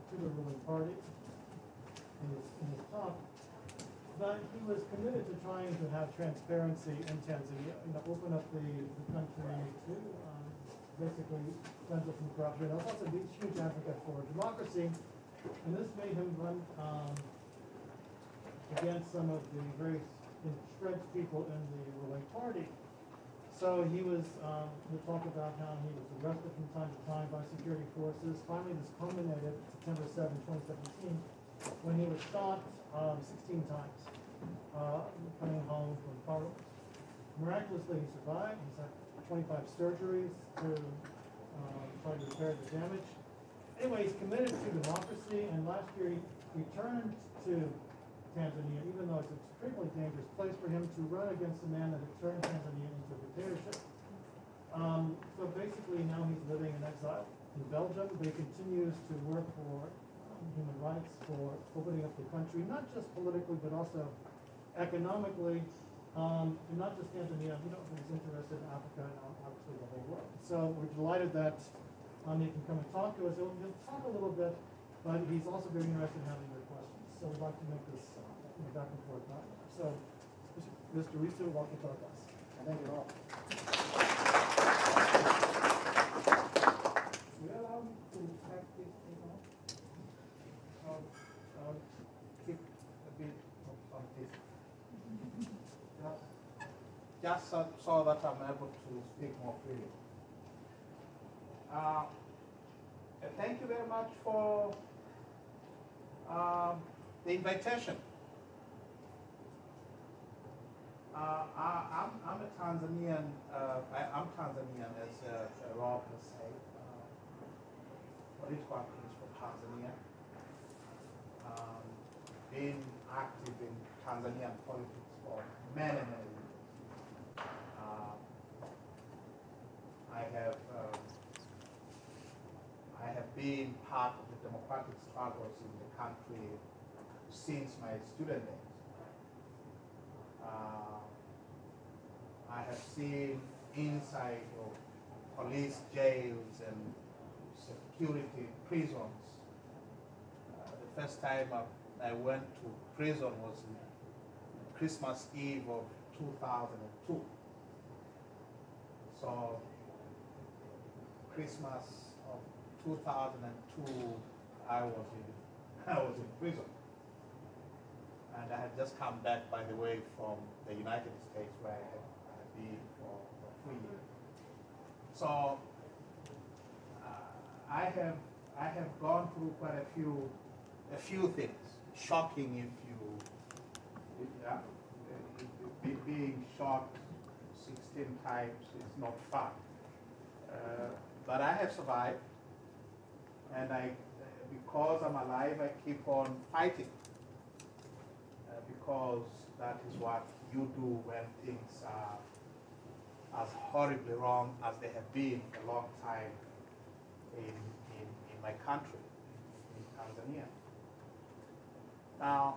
to the ruling party in his talk. But he was committed to trying to have transparency in Tanzania, open up the country to basically cleanse it from corruption. He was also a huge advocate for democracy, and this made him run against some of the very entrenched people in the ruling party. So he was, we talked about how he was arrested from time to time by security forces. Finally, this culminated September 7, 2017, when he was shot 16 times, coming home from Parliament. Miraculously, he survived. He's had 25 surgeries to try to repair the damage. Anyway, he's committed to democracy, and last year he returned to Tanzania, even though it's an extremely dangerous place for him to run against a man that had turned Tanzania into a dictatorship. So basically now he's living in exile in Belgium, but he continues to work for human rights, for opening up the country, not just politically, but also economically, and not just Tanzania. He's interested in Africa and obviously the whole world. So we're delighted that he can come and talk to us. He'll talk a little bit, but he's also very interested in having your questions. So we'd like to make this back and forth dialogue. So, Mr. Lissu, welcome to our class. Thank you all. Will you allow me to have this thing on? I'll keep a bit of this. Just so that I'm able to speak more freely. Thank you very much for the invitation. I'm a Tanzanian. I'm Tanzanian, as Rob has said. Political activist for Tanzania. Been active in Tanzanian politics for many, many years. I have been part of the democratic struggles in the country since my student days. I have seen inside of police jails and security prisons. The first time I went to prison was Christmas Eve of 2002. So Christmas of 2002, I was in prison. And I had just come back, by the way, from the United States, where I had been for 3 years. So I have gone through quite a few things. Shocking, being shot 16 times is not fun. But I have survived, and because I'm alive, I keep on fighting. Because that is what you do when things are as horribly wrong as they have been for a long time in my country, in Tanzania. Now,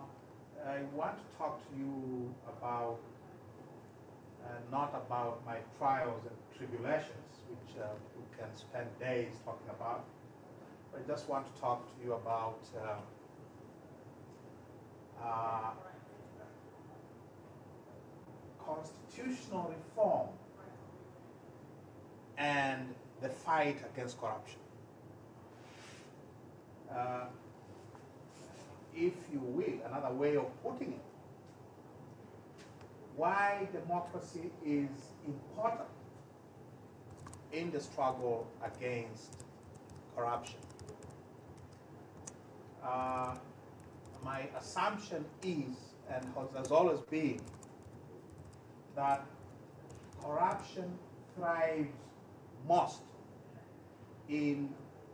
I want to talk to you about, not about my trials and tribulations, which we can spend days talking about. I just want to talk to you about constitutional reform and the fight against corruption. If you will, another way of putting it, why democracy is important in the struggle against corruption. My assumption is, and has always been, that corruption thrives most in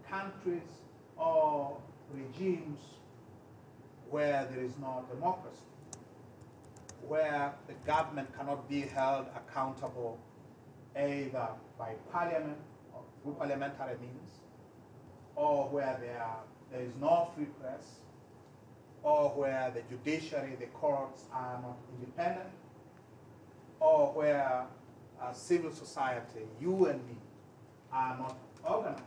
countries or regimes where there is no democracy, where the government cannot be held accountable either by parliament or through parliamentary means, or where there is no free press, or where the judiciary, the courts are not independent, or where civil society, you and me, are not organized.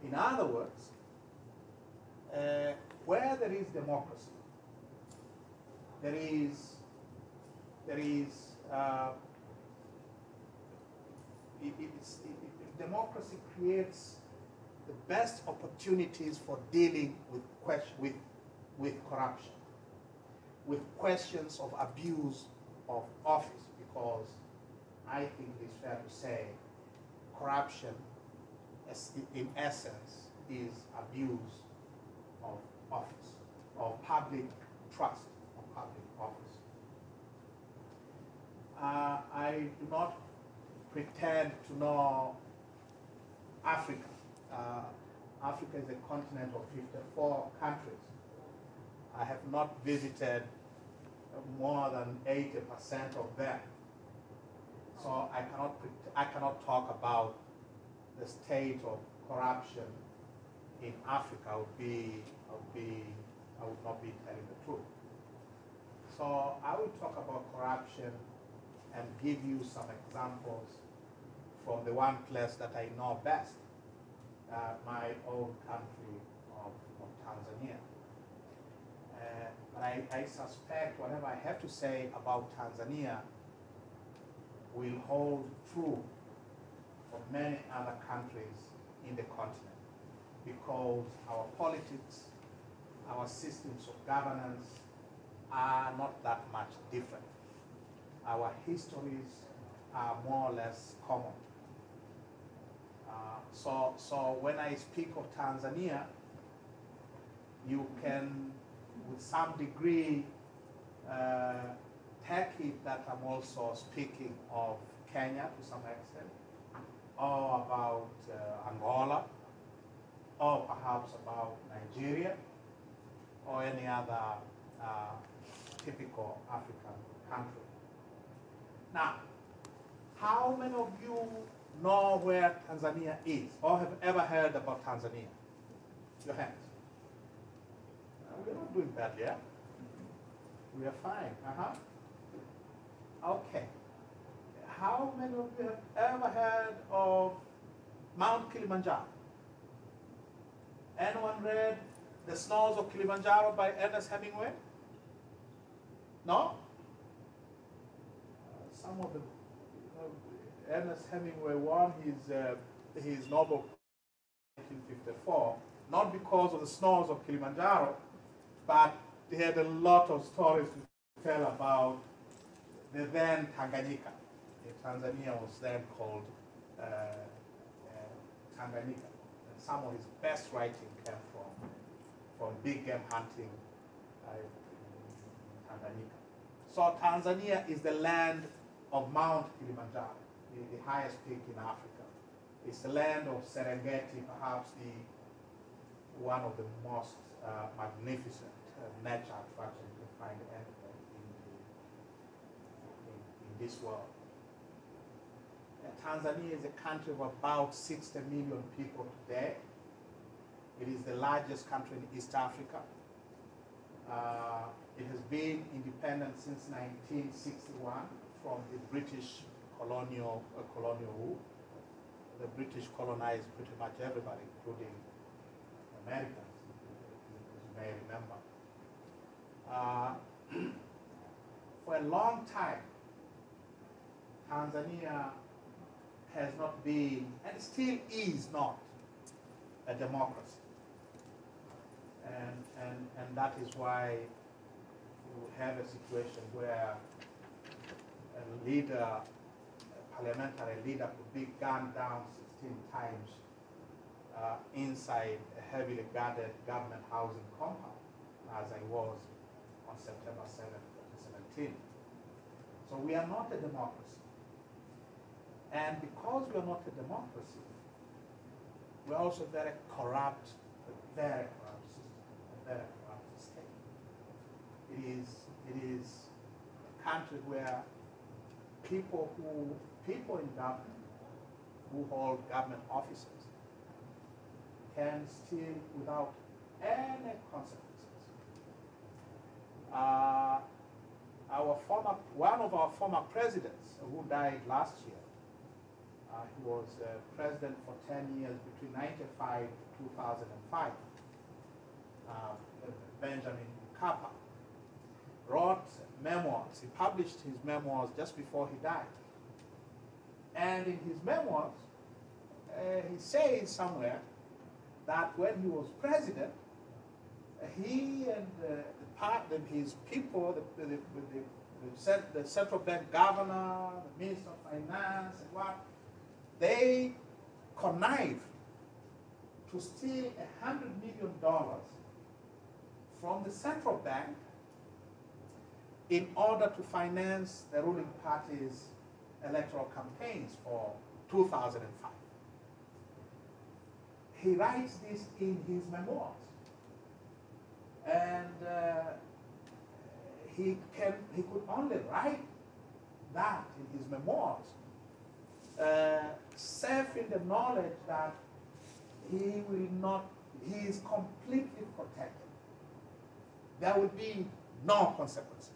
In other words, where there is democracy, democracy creates the best opportunities for dealing with corruption, with questions of abuse of office, because I think it is fair to say corruption, in essence, is abuse of office, of public trust, of public office. I do not pretend to know Africa. Africa is a continent of 54 countries. I have not visited more than 80% of them. So I cannot talk about the state of corruption in Africa. I would not be telling the truth. So I will talk about corruption and give you some examples from the one place that I know best, my own country of Tanzania. But I suspect whatever I have to say about Tanzania will hold true for many other countries in the continent, because our politics, our systems of governance are not that much different. Our histories are more or less common. So when I speak of Tanzania, you can, with some degree, take it that I'm also speaking of Kenya to some extent, or about Angola, or perhaps about Nigeria, or any other typical African country. Now, how many of you know where Tanzania is, or have ever heard about Tanzania? Your hands. We're not doing bad, yeah? We are fine. Okay. How many of you have ever heard of Mount Kilimanjaro? Anyone read The Snows of Kilimanjaro by Ernest Hemingway? No? Some of them. Ernest Hemingway won his Nobel Prize in 1954, not because of the snows of Kilimanjaro, but he had a lot of stories to tell about the then Tanganyika. Tanzania was then called Tanganyika. And some of his best writing came from big game hunting in Tanganyika. So Tanzania is the land of Mount Kilimanjaro, the highest peak in Africa. It's the land of Serengeti, perhaps one of the most magnificent nature attractions you can find anywhere in this world. Tanzania is a country of about 60 million people today. It is the largest country in East Africa. It has been independent since 1961 from the British colonial rule. The British colonized pretty much everybody, including Americans, as you may remember. For a long time, Tanzania has not been, and still is not, a democracy. And that is why you have a situation where a leader, a parliamentary leader, could be gunned down 16 times inside a heavily guarded government housing compound, as I was on September 7th, 2017. So we are not a democracy. And because we are not a democracy, we're also very corrupt, a very corrupt system, a very corrupt state. It is a country where people in government who hold government offices can steal without any consequences. One of our former presidents who died last year, he was president for 10 years between 1995 to 2005. Benjamin Mkapa, wrote memoirs. He published his memoirs just before he died. And in his memoirs, he says somewhere that when he was president, he and his people, the central bank governor, the minister of finance, and what, they connived to steal $100 million from the central bank in order to finance the ruling party's electoral campaigns for 2005. He writes this in his memoirs. And he could only write that in his memoirs, safe in the knowledge that he is completely protected. There will be no consequences.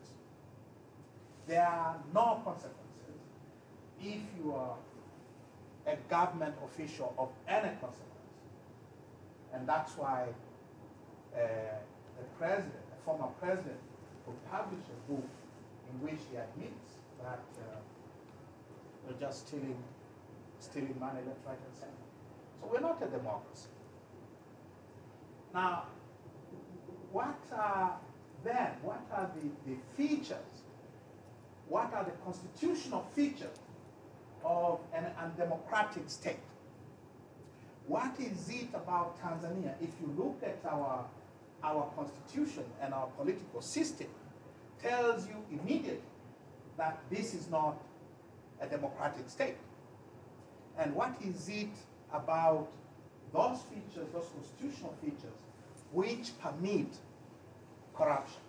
There are no consequences if you are a government official of any consequence. And that's why the former president, will publish a book in which he admits that we're just stealing money left, right, and center. So we're not a democracy. Now, what are the features? What are the constitutional features of an undemocratic state? What is it about Tanzania? If you look at our constitution and our political system, tells you immediately that this is not a democratic state. And what is it about those features, those constitutional features, which permit corruption?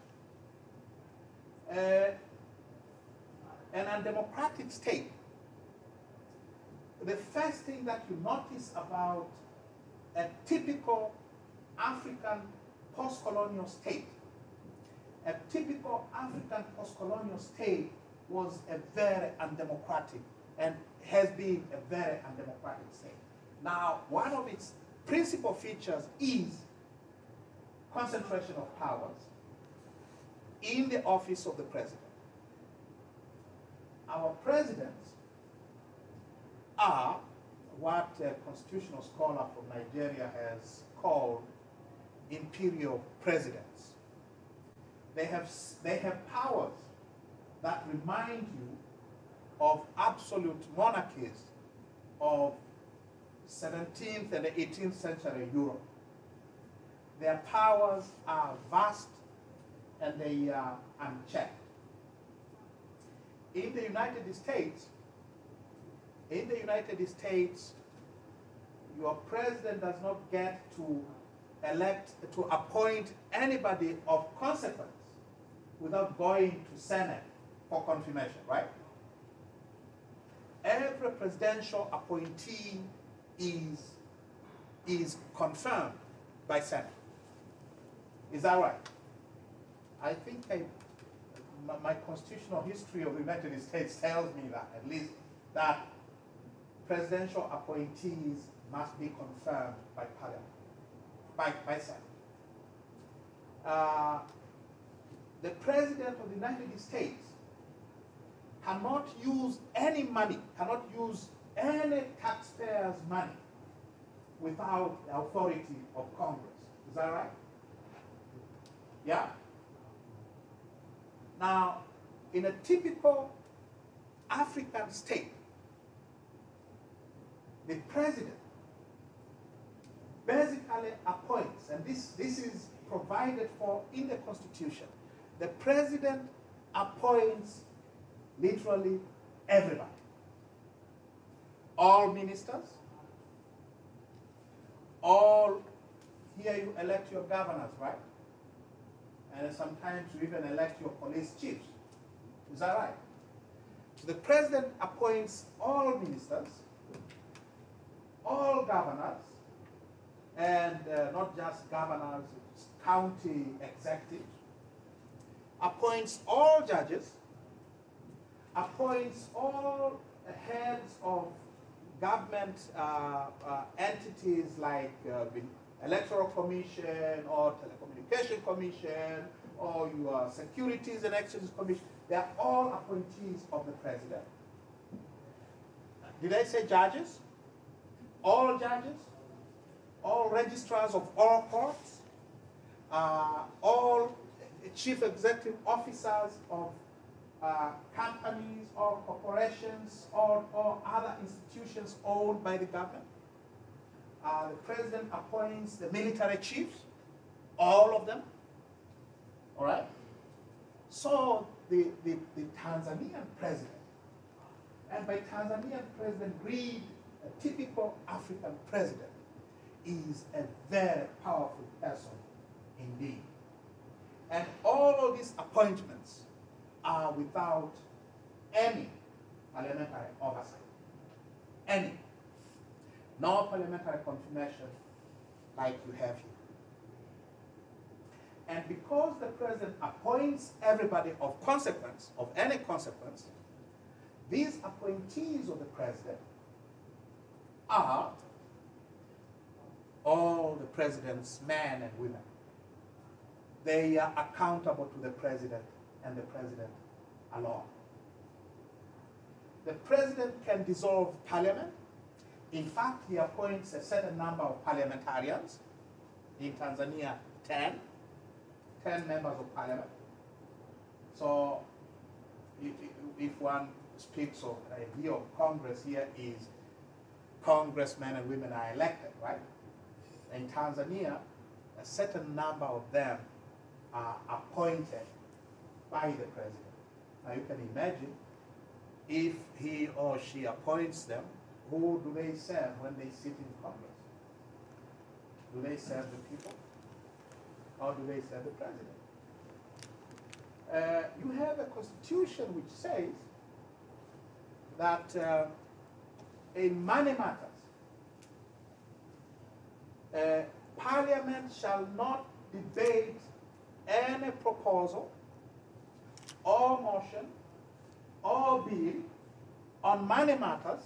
An undemocratic state, the first thing that you notice about a typical African post-colonial state, a typical African post-colonial state was a very undemocratic and has been a very undemocratic state. Now, one of its principal features is concentration of powers in the office of the president. Our presidents are what a constitutional scholar from Nigeria has called imperial presidents. They have powers that remind you of absolute monarchies of 17th and 18th century Europe. Their powers are vast and they are unchecked. In the United States, your president does not get to appoint anybody of consequence without going to Senate for confirmation, right? Every presidential appointee is confirmed by Senate. Is that right? I think my constitutional history of the United States tells me that, at least, that presidential appointees must be confirmed by Parliament, by Senate. The President of the United States cannot use any money, cannot use any taxpayer's money without the authority of Congress. Is that right? Yeah. Now, in a typical African state, the president basically appoints, and this is provided for in the Constitution, the president appoints literally everybody. All ministers, all, here you elect your governors, right? And sometimes you even elect your police chiefs. Is that right? So the president appoints all ministers, all governors, and not just governors, county executives, appoints all judges, appoints all heads of government entities like Electoral Commission or Telecommunication Commission or your Securities and Exchange Commission. They are all appointees of the president. Did I say judges? All judges? All registrars of all courts? All chief executive officers of companies or corporations or other institutions owned by the government. The president appoints the military chiefs, all of them. All right? So the Tanzanian president, and by Tanzanian president, read a typical African president, is a very powerful person indeed. And all of these appointments are without any parliamentary oversight. Any. No parliamentary confirmation like you have here. And because the president appoints everybody of consequence, of any consequence, these appointees of the president are all the president's men and women. They are accountable to the president and the president alone. The president can dissolve parliament. In fact, he appoints a certain number of parliamentarians. In Tanzania, 10 members of parliament. So if one speaks of a view of Congress, here is congressmen and women are elected, right? In Tanzania, a certain number of them are appointed by the president. Now you can imagine if he or she appoints them, who do they serve when they sit in Congress? Do they serve the people? Or do they serve the president? You have a constitution which says that in money matters, Parliament shall not debate any proposal or motion or bill on money matters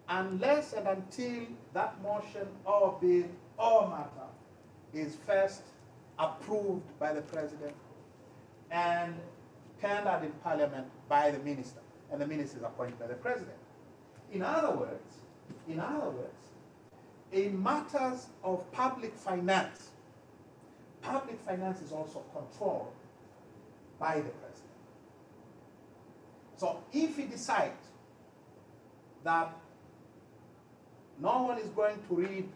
unless and until that motion or bill or matter is first approved by the president and tendered in parliament by the minister, and the minister is appointed by the president. In other words, in matters of public finance is also controlled by the president. So if he decides that no one is going to read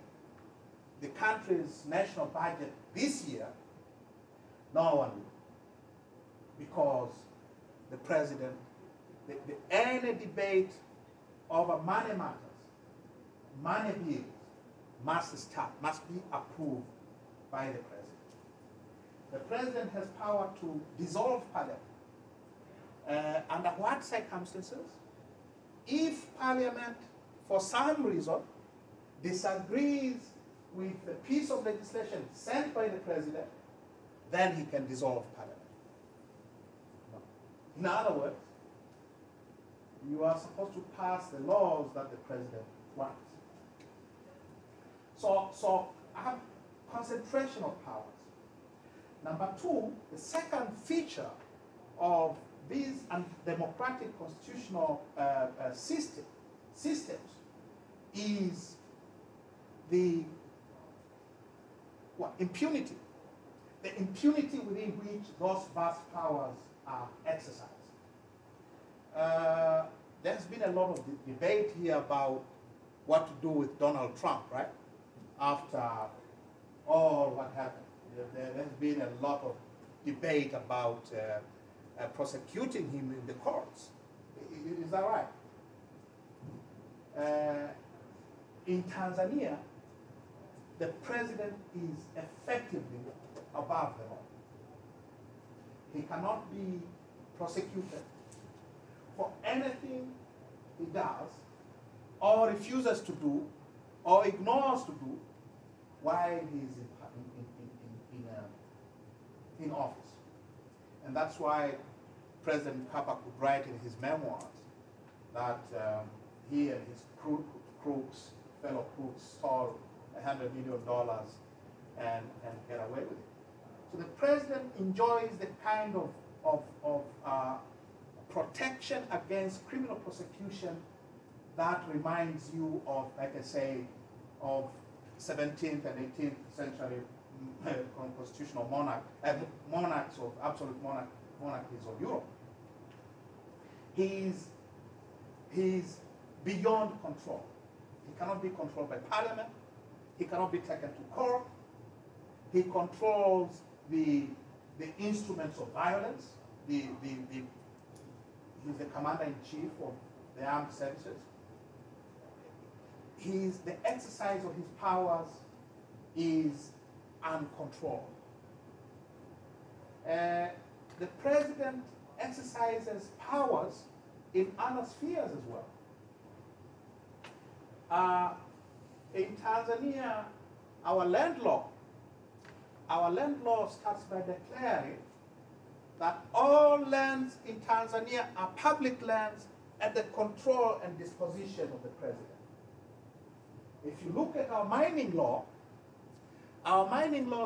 the country's national budget this year, no one will. Because the president, any debate over money matters, money bills, must be approved by the president. The president has power to dissolve parliament. Under what circumstances? If parliament, for some reason, disagrees with the piece of legislation sent by the president, then he can dissolve parliament. In other words, you are supposed to pass the laws that the president wants. So I have concentration of powers. Number two, the second feature of these democratic constitutional systems is the impunity. The impunity within which those vast powers are exercised. There's been a lot of debate here about what to do with Donald Trump, right? After all what happened. There's been a lot of debate about prosecuting him in the courts. Is that right? In Tanzania, the president is effectively above the law. He cannot be prosecuted for anything he does or refuses to do or ignores to do while he is in office. And that's why President Mkapa could write in his memoirs that he and his fellow crooks stole $100 million and get away with it. So the president enjoys the kind of protection against criminal prosecution that reminds you of, like I say, of 17th and 18th century constitutional monarchs of absolute monarchies of Europe. He's beyond control. He cannot be controlled by parliament. He cannot be taken to court. He controls the instruments of violence. He's the commander-in-chief of the armed services. The exercise of his powers is uncontrolled. The president exercises powers in other spheres as well. In Tanzania, our land law starts by declaring that all lands in Tanzania are public lands at the control and disposition of the president. If you look at our mining law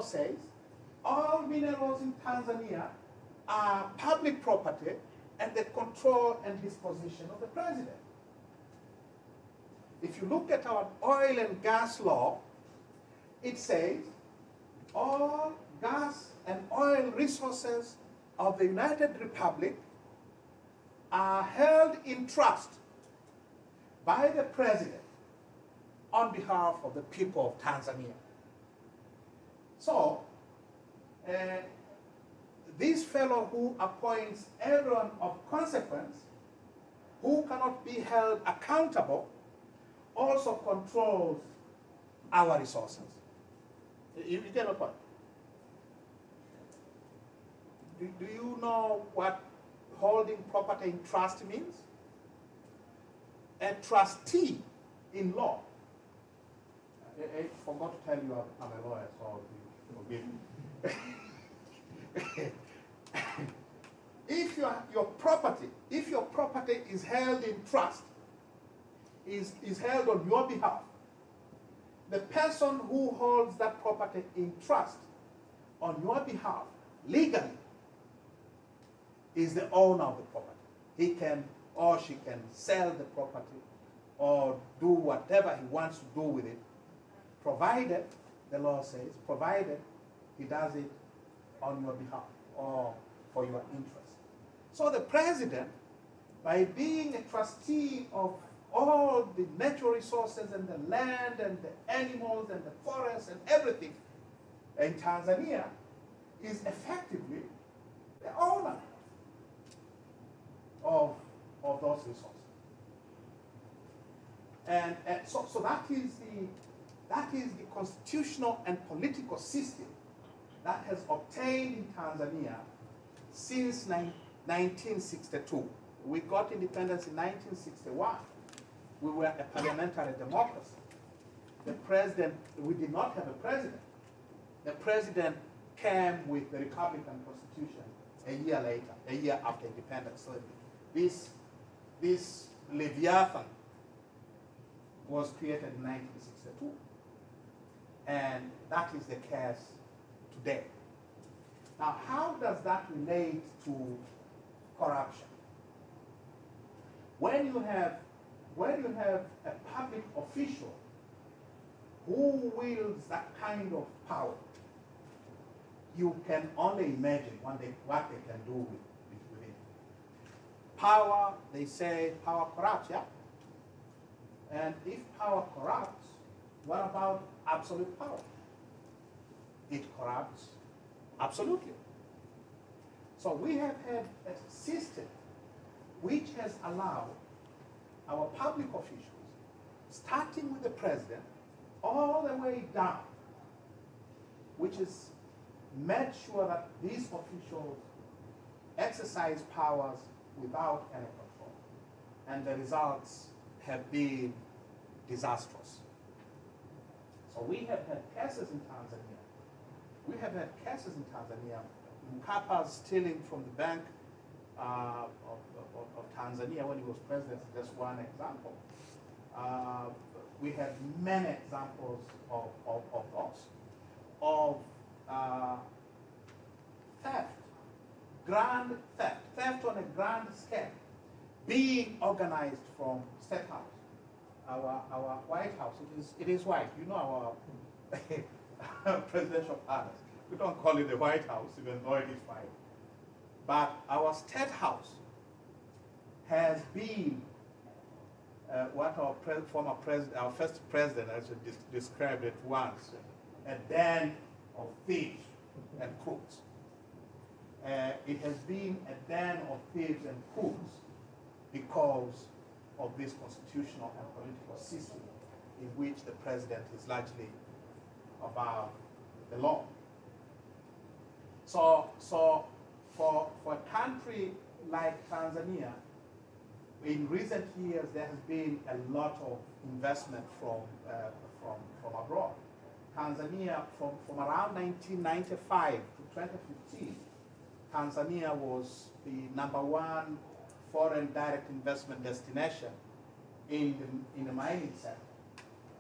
says all minerals in Tanzania are public property at the control and disposition of the president. If you look at our oil and gas law, it says all gas and oil resources of the United Republic are held in trust by the president on behalf of the people of Tanzania. So, this fellow who appoints everyone of consequence, who cannot be held accountable, also controls our resources. You get my point? Do you know what holding property in trust means? A trustee in law. I forgot to tell you I'm a lawyer, so forgive me. If your property is held in trust, is held on your behalf, the person who holds that property in trust on your behalf legally is the owner of the property. He can or she can sell the property or do whatever he wants to do with it, provided, the law says, provided he does it on your behalf or for your interest. So the president, by being a trustee of all the natural resources and the land and the animals and the forests and everything in Tanzania, is effectively the owner of those resources. And so that is the constitutional and political system that has obtained in Tanzania since 1962. We got independence in 1961. We were a parliamentary democracy. The president, we did not have a president. The president came with the Republican Constitution a year later, a year after independence. So this Leviathan was created in 1962. And that is the case today. Now, how does that relate to corruption? When you have a public official who wields that kind of power, you can only imagine what they can do with it. Power, they say, power corrupts, yeah? And if power corrupts, what about absolute power? It corrupts absolutely. So we have had a system which has allowed our public officials, starting with the president, all the way down, which has made sure that these officials exercise powers without any control. And the results have been disastrous. So we have had cases in Tanzania. Mkapa stealing from the Bank of Tanzania when he was president is just one example. we have many examples of those, of theft, grand theft, theft on a grand scale, being organized from State House. Our White House, it is white. You know our presidential palace. We don't call it the White House, even though it is white. But our State House has been what our former president, our first president, actually described it once, a den of thieves and crooks. It has been a den of thieves and crooks because of this constitutional and political system in which the president is largely above the law. So for a country like Tanzania, in recent years there has been a lot of investment from abroad. Tanzania, from around 1995 to 2015, Tanzania was the #1 foreign direct investment destination in the mining sector.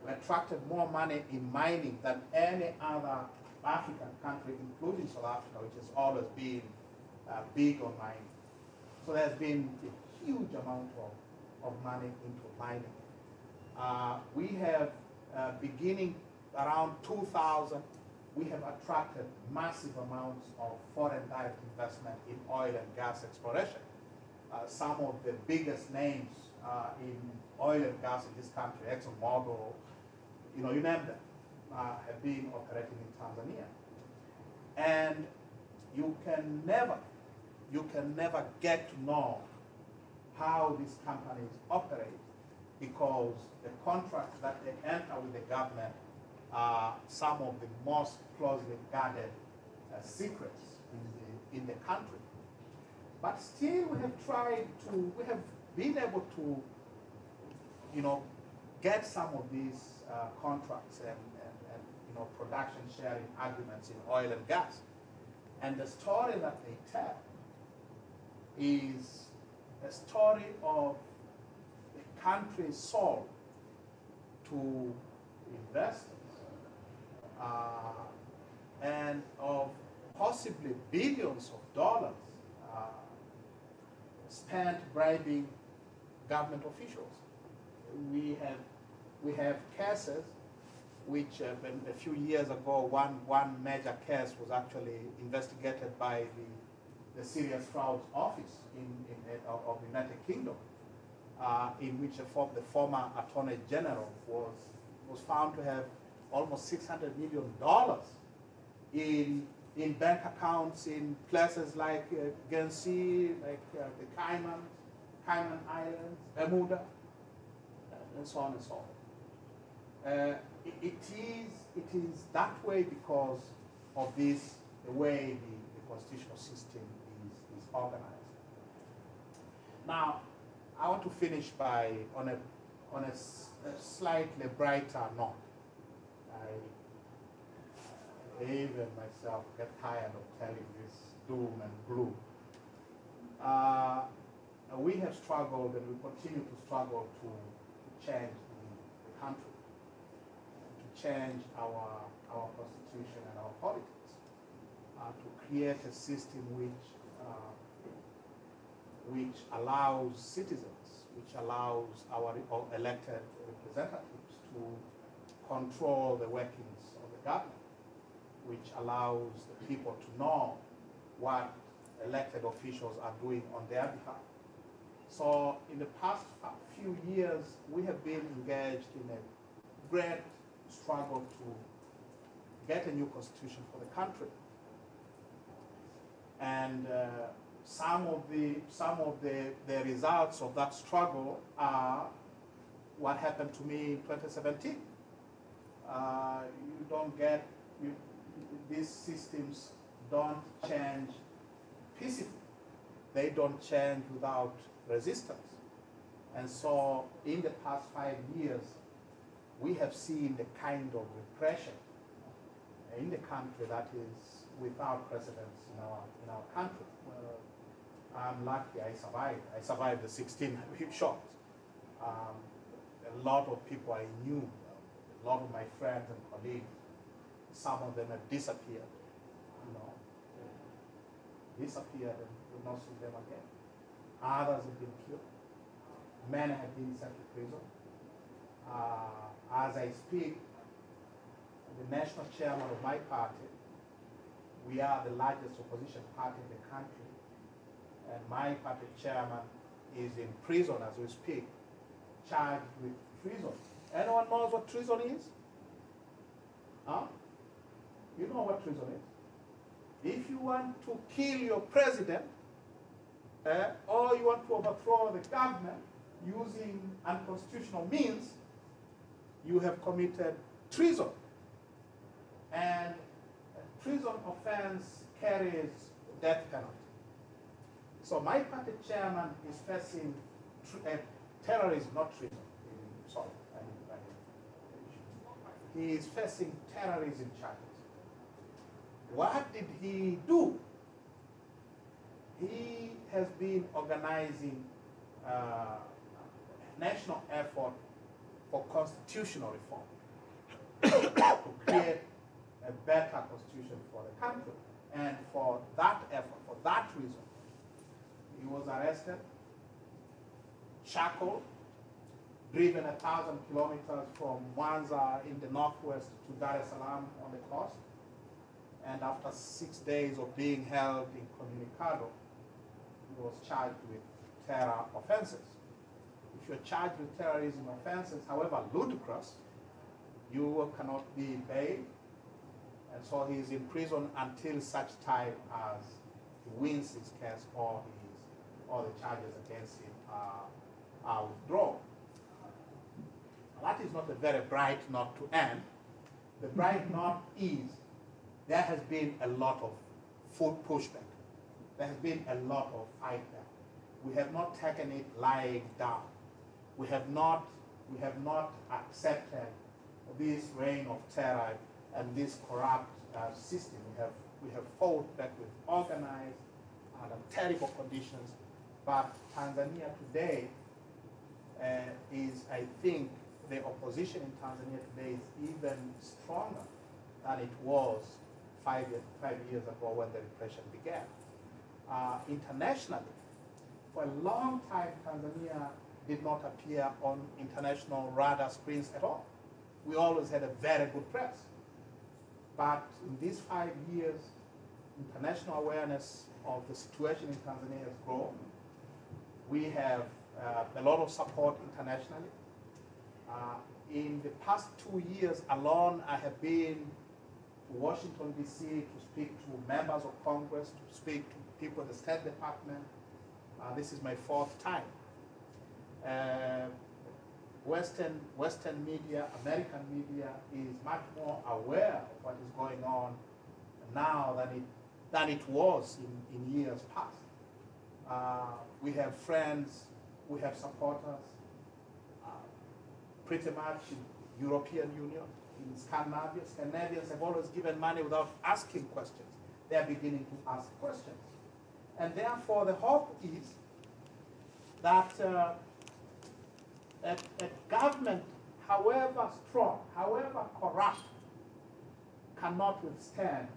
We attracted more money in mining than any other African country, including South Africa, which has always been big on mining. So there's been a huge amount of money into mining. We have, beginning around 2000, we have attracted massive amounts of foreign direct investment in oil and gas exploration. Some of the biggest names in oil and gas in this country, ExxonMobil, you name them, have been operating in Tanzania. And you can never get to know how these companies operate, because the contracts that they enter with the government are some of the most closely guarded secrets in the country. But still, we have been able to, get some of these contracts and production sharing agreements in oil and gas. And the story that they tell is a story of the country's soul to investors and of possibly billions of dollars spent bribing government officials. We have cases which a few years ago, one major case was actually investigated by the Serious Fraud Office of the United Kingdom, in which the former Attorney General was found to have almost $600 million in bank accounts in places like Guernsey, like the Cayman Islands, Bermuda, and so on and so on. It is that way because of the way the constitutional system is organized. Now, I want to finish on a slightly brighter note. I even myself get tired of telling this doom and gloom. We have struggled and we continue to struggle to change the country, to change our constitution and our politics, to create a system which allows citizens, which allows our elected representatives to control the workings of the government, which allows the people to know what elected officials are doing on their behalf. So in the past few years, we have been engaged in a great struggle to get a new constitution for the country. And some of the results of that struggle are what happened to me in 2017. These systems don't change peacefully. They don't change without resistance. And so in the past 5 years, we have seen the kind of repression in the country that is without precedence in our country. Well, I'm lucky I survived. I survived the 16 shots. a lot of people I knew, a lot of my friends and colleagues, some of them have disappeared, disappeared and will not see them again. Others have been killed. Many have been sent to prison. As I speak, the national chairman of my party, we are the largest opposition party in the country, and my party chairman is in prison as we speak, charged with treason. Anyone knows what treason is? Huh? You know what treason is? If you want to kill your president, or you want to overthrow the government using unconstitutional means, you have committed treason. And a treason offense carries death penalty. So my party chairman is facing terrorism, not treason. Sorry. He is facing terrorism charges. What did he do? He has been organizing a national effort for constitutional reform to create a better constitution for the country. And for that effort, for that reason, he was arrested, shackled, driven 1,000 kilometers from Mwanza in the northwest to Dar es Salaam on the coast. And after 6 days of being held in Communicado, he was charged with terror offenses. If you're charged with terrorism offenses, however ludicrous, you cannot be bailed. And so he is in prison until such time as he wins his case or the charges against him are withdrawn. That is not a very bright note to end. The bright note is there has been a lot of food pushback. There has been a lot of fight back. We have not taken it lying down. We have not accepted this reign of terror and this corrupt system. We have fought back with organized and terrible conditions. But Tanzania today is, I think, the opposition in Tanzania today is even stronger than it was five years ago when the repression began. Internationally, for a long time, Tanzania did not appear on international radar screens at all. We always had a very good press. But in these 5 years, international awareness of the situation in Tanzania has grown. We have a lot of support internationally. In the past 2 years alone, I have been to Washington, D.C. to speak to members of Congress, to speak to people in the State Department. This is my 4th time. Western media, American media is much more aware of what is going on now than it was in years past. We have friends, we have supporters, pretty much in European Union, in Scandinavia. Scandinavians have always given money without asking questions. They are beginning to ask questions. And therefore the hope is that a government, however strong, however corrupt, cannot withstand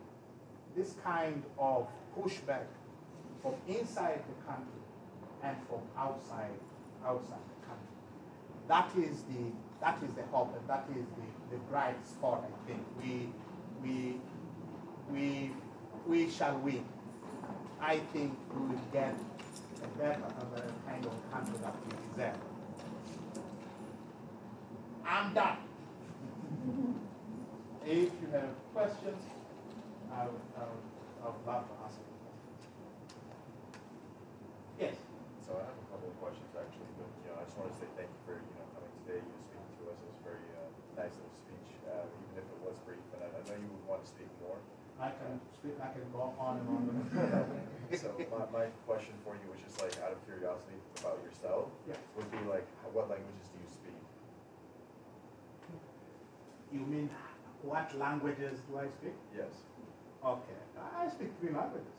this kind of pushback from inside the country and from outside the country. That is the hope, and that is the bright spot. I think we shall win. I think we will get a better kind of country that we deserve. I'm done. If you have questions, I would love to ask them. Yes. So I have a couple of questions actually, but I just want to say thank you for coming today, speaking to us. It was very nice little speech, even if it was brief. And I know you would want to speak more. I can speak. I can go on and on. So my question for you, which is like out of curiosity about yourself, would be like, what languages do you speak? You mean what languages do I speak? Yes. Okay, I speak 3 languages.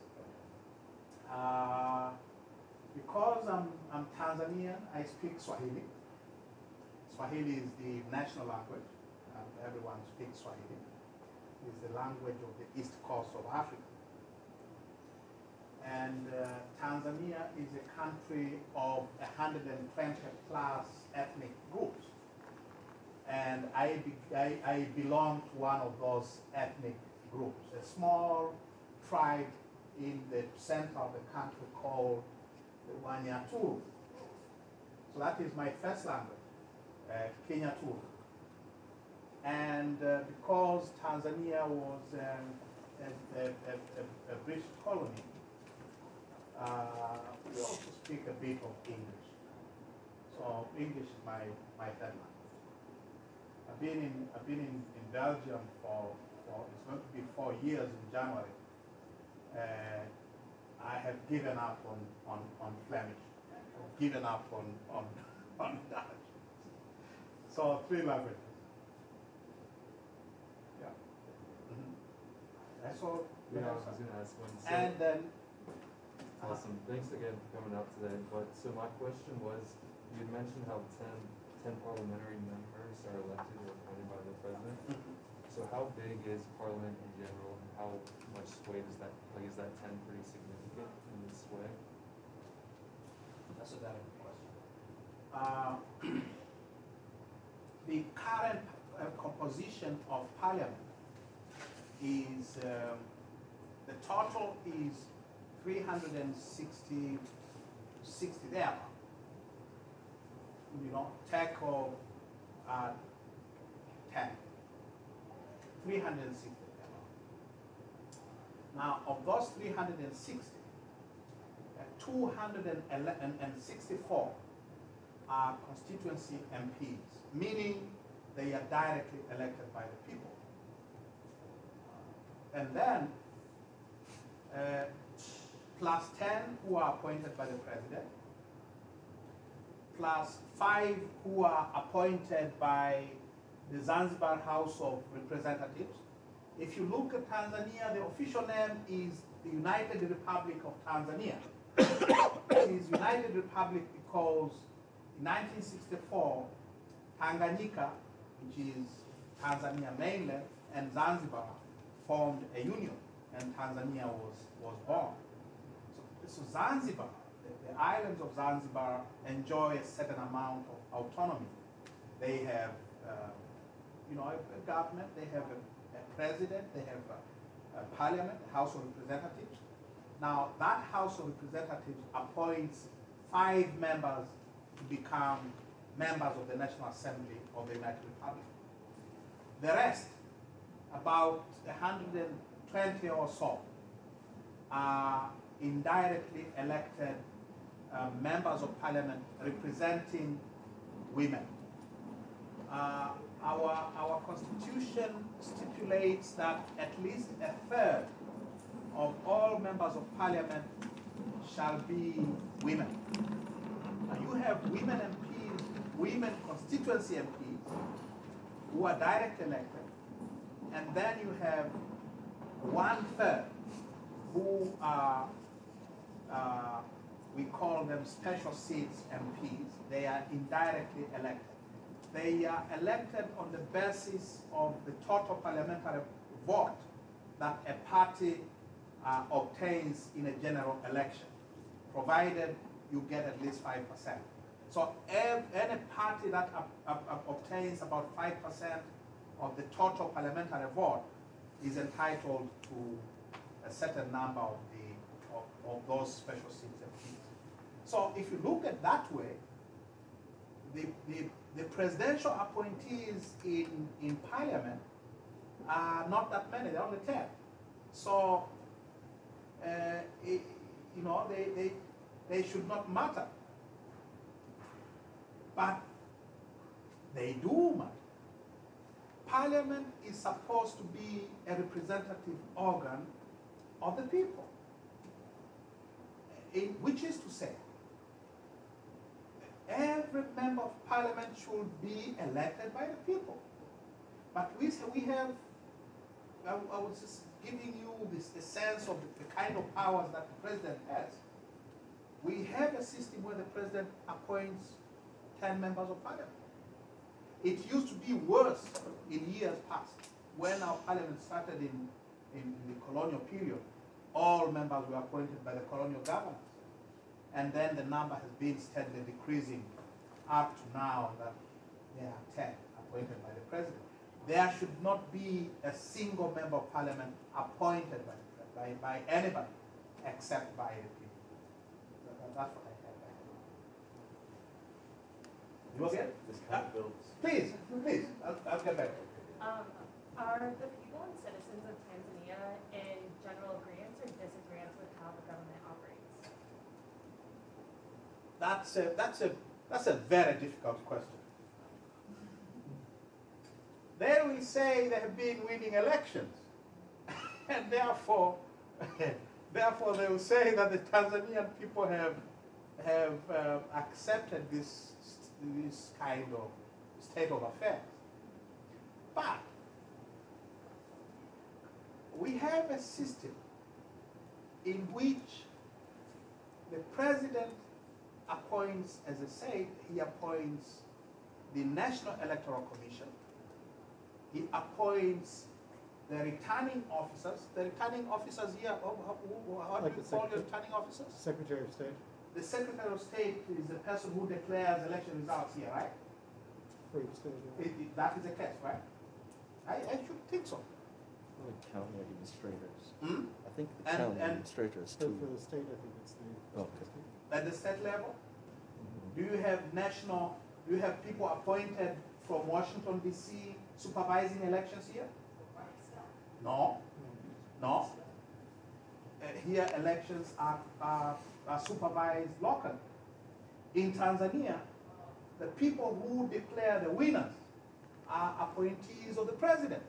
Because I'm Tanzanian, I speak Swahili. Swahili is the national language. Everyone speaks Swahili. It's the language of the east coast of Africa. And Tanzania is a country of 120 plus ethnic groups. And I belong to one of those ethnic groups, a small tribe in the center of the country called the Wanyaturu. So that is my first language, Kenyaturu. And because Tanzania was a British colony, we also speak a bit of English. So English is my third language. I've been in Belgium for it's going to be 4 years in January. I have given up on Flemish. I've given up on Dutch. So 3 languages. Yeah. That's all. Yeah, I was going to ask one. So, And then. Awesome. Thanks again for coming out today. But so my question was, you had mentioned how 10 parliamentary members are elected or appointed by the president. So how big is Parliament in general, and how much sway does that, like, is that 10 pretty significant in this way? That's a very good question. The current composition of Parliament is, the total is 360 there. You know, tackle 10. 360 there. Now, of those 360, 264 are constituency MPs, meaning they are directly elected by the people. And then, plus 10 who are appointed by the president, plus 5 who are appointed by the Zanzibar House of Representatives. If you look at Tanzania, the official name is the United Republic of Tanzania. It is United Republic because in 1964, Tanganyika, which is Tanzania mainland, and Zanzibar formed a union, and Tanzania was born. So Zanzibar, the islands of Zanzibar enjoy a certain amount of autonomy. They have, a government, they have a president, they have a parliament, a House of Representatives. Now, that House of Representatives appoints 5 members to become members of the National Assembly of the United Republic. The rest, about 120 or so, are indirectly elected members of parliament representing women. Our constitution stipulates that at least a third of all members of parliament shall be women. Now you have women MPs, women constituency MPs who are directly elected, and then you have 1/3 who are, we call them special seats MPs. They are indirectly elected. They are elected on the basis of the total parliamentary vote that a party obtains in a general election, provided you get at least 5%. So any party that obtains about 5% of the total parliamentary vote is entitled to a certain number of those special seats MPs. So if you look at that way, the presidential appointees in parliament are not that many, they're only 10. So, they should not matter. But they do matter. Parliament is supposed to be a representative organ of the people, which is to say, every member of parliament should be elected by the people. But we have, I was just giving you the sense of the kind of powers that the president has. We have a system where the president appoints 10 members of parliament. It used to be worse in years past. When our parliament started in the colonial period, all members were appointed by the colonial governments. And then the number has been steadily decreasing up to now that there are 10 appointed by the president. There should not be a single member of parliament appointed by anybody except by the people. That's what I had. You okay? This kind of builds. Please, I'll get back. Are the people and citizens of Tanzania in general agreement or disagreement with how the government operates? That's a very difficult question. They will say they have been winning elections, and therefore they will say that the Tanzanian people have accepted this kind of state of affairs. But we have a system in which the president appoints, as I said, he appoints the National Electoral Commission. He appoints the returning officers. The returning officers here, how do you call your returning officers? Secretary of State. The Secretary of State is the person who declares election results here, right? For each state. That is the case, right? I should think so. The county administrators. Hmm? I think the county administrators So too. for the state, I think it's the. Okay. At the state level? Do you have people appointed from Washington, D.C. supervising elections here? No. No. Here elections are supervised locally. In Tanzania, the people who declare the winners are appointees of the president.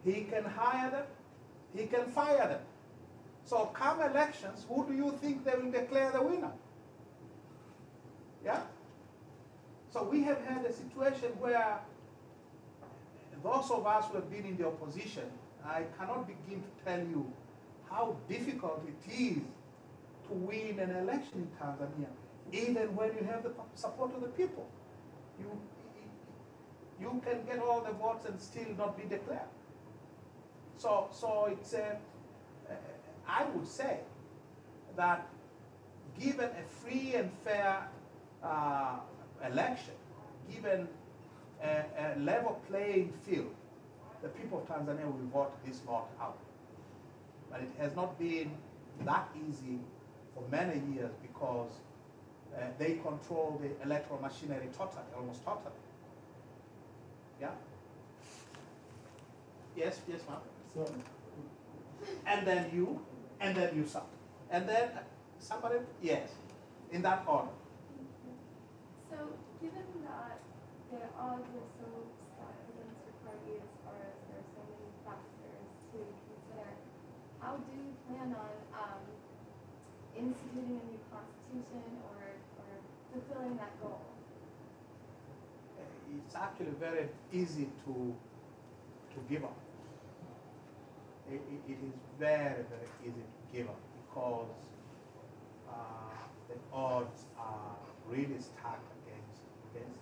He can hire them, he can fire them. So come elections, who do you think they will declare the winner? Yeah? So we have had a situation where those of us who have been in the opposition, I cannot begin to tell you how difficult it is to win an election in Tanzania, even when you have the support of the people. You can get all the votes and still not be declared. So it's I would say that given a free and fair election, given a level playing field, the people of Tanzania will vote this lot out. But it has not been that easy for many years because they control the electoral machinery totally, almost totally. Yeah? Yes, ma'am. So, And then you, sir. And then somebody, yes, in that order. So, given that the odds are so stacked against your party as far as there are so many factors to consider, how do you plan on instituting a new constitution or fulfilling that goal? It's actually very easy to give up. It is very, very easy to give up because the odds are really stacked against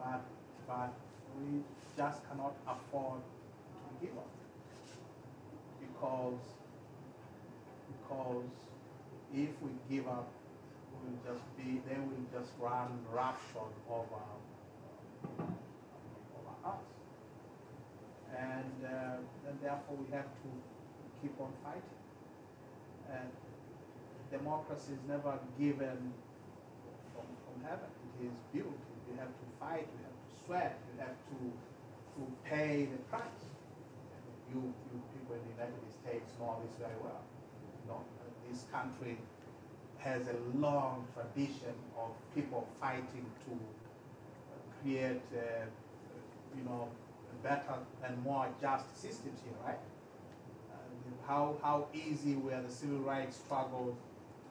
us. But we just cannot afford to give up because if we give up, they will just run roughshod over us. And therefore we have to keep on fighting. And democracy is never given from heaven. It is built. You have to fight, you have to sweat, you have to pay the price. You people in the United States know this very well. You know, this country has a long tradition of people fighting to create better and more just systems here, right? How easy were the civil rights struggles